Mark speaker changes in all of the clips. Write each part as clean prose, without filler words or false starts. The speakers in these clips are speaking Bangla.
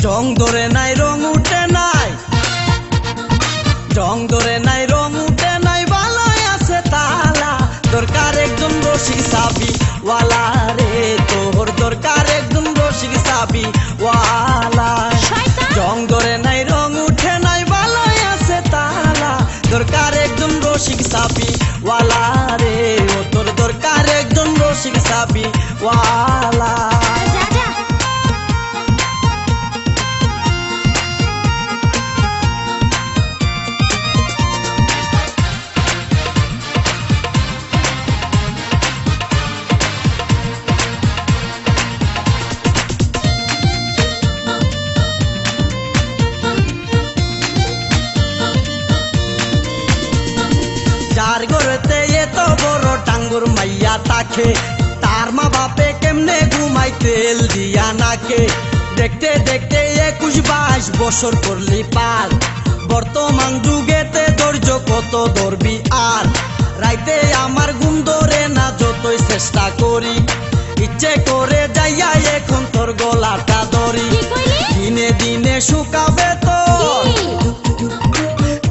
Speaker 1: রং ধরে নাই রং উঠে নাই, রং ধরে নাই রং উঠে নাই, ভালোই আছে তালা। দরকার একজন রসিক সাবি ওয়ালা রে, তোর দরকার একজন রসিক সাবি ওয়ালা। রং ধরে নাই রং উঠে নাই, ভালোই আছে তালা। দরকার একজন রসিক সাবি ওয়ালা রে, ও তোর দরকার একজন রসিক সাবি ওয়ালা। যার ঘরেতে এত বড় টাঙ্গুর মাইয়া তাকে, তার মা বাপে কেমনে ঘুমাই তেল দিয়া নাকে। দেখতে দেখতে 21-22 বছর করলি পার, বর্তমান যুগেতে ধৈর্য কত ধরবি আর। রাইতে আমার ঘুম ধরে না যতই চেষ্টা করি, ইচ্ছে করে যাইয়া এখন তোর গলাটা ধরি। দিনে দিনে শুকাবে তোর,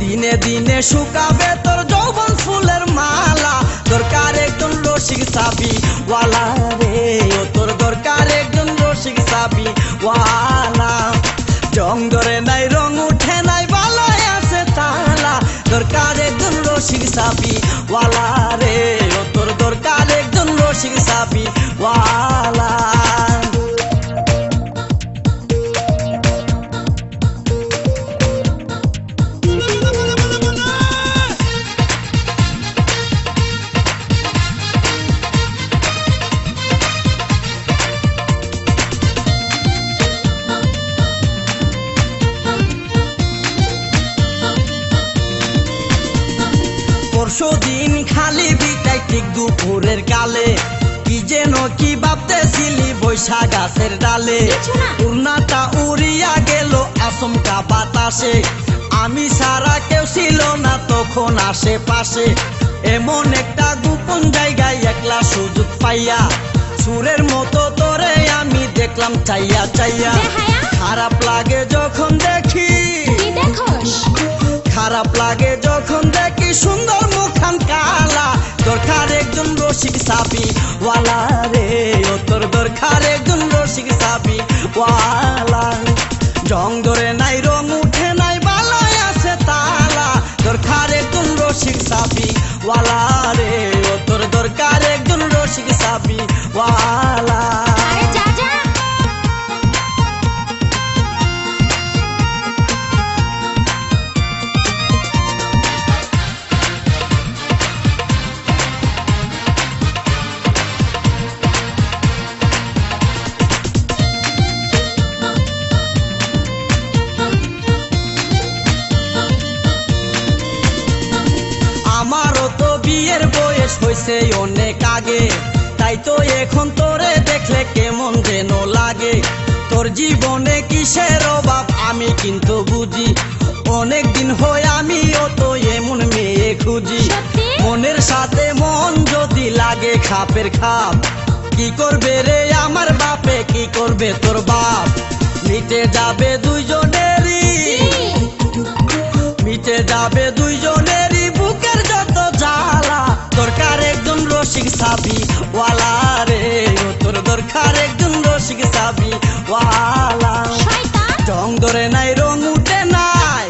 Speaker 1: দিনে দিনে শুকাবে তোর যৌবন ফুলের মালা। দরকার একজন রসিক সাবি ওয়ালা রে, ও তোর দরকার একজন রসিক সাবি ওয়ালা। রং ধরে নাই রং উঠে নাই, ভালোই আছে তালা। দরকার একজন রসিক সাবি ওয়ালা রে, ও তোর দরকার একজন রসিক সাবি ওয়ালা। পরশুদিন খালি বিটাই ঠিক দুপুরের কালে, কি যেন কি ভাবতেছিলি বৈশা গাছের ডালে। উড়নাটা উড়িয়া গেল আচমকা বাতাসে, আমি সারা কেউ ছিল না তখন আশেপাশে। এমন একটা গোপন জায়গায় একলা সুযোগ পাইয়া, সুরের মতো তোরে আমি দেখলাম চাইয়া চাইয়া। খারাপ লাগে যখন দেখি, খারাপ লাগে যখন দেখি সুন্দর মুখান কালা। দরকার একজন রসিক সাবি ওয়ালা রে, ও তোর দরকার একজন রসিক সাবি ওয়ালা। রং ধরে নাই রং উঠে নাই, ভালোই আছে তালা। দরকার একজন রসিক সাবি ওয়ালা রে, ও তোর দরকার একজন রসিক সাবি ওয়ালা। আমারও তো বিয়ের বয়স হয়েছে অনেক আগে, তাই তো এখন তোরে দেখলে কেমন যেন লাগে। তোর জীবনে কিসের অভাব আমি কিন্তু বুঝি, অনেক দিন হয় আমিও তো এমন মেয়ে খুঁজি। মনের সাথে মন যদি লাগে খাপের খাপ, কি করবে রে আমার বাপে, কি করবে তোর বাপ। মিটে যাবে দুইজনেরই, মিটে যাবে দুইজনেরই বুকের যত জ্বালা। দরকার একজন রসিক সাবি ওয়ালা রে, ও তোর দরকার একজন রসিক সাবি ওয়ালা। রং ধরে নাই রং উঠে নাই,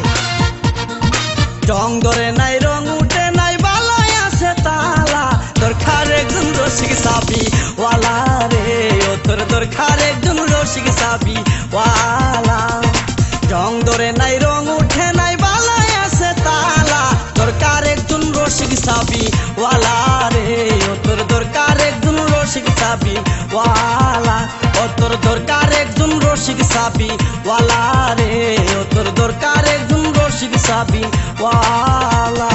Speaker 1: রং ধরে নাই রং উঠে নাই, ভালোই আছে তালা। দরকার একজন রসিক সাবি ওয়ালা রে, ও তোর দরকার একজন রসিক সাবি ওয়ালা। রং ধরে নাই রং উঠে নাই, ভালোই আছে তালা। দরকার একজন রসিক সাবি ওয়ালা রে, ও তোর দরকার একজন রসিক সাবি ওয়ালা। ও তোর দরকার একজন রসিক সাবি ওয়ালা রে, ও তোর দরকার একজন রসিক সাবি ওয়ালা।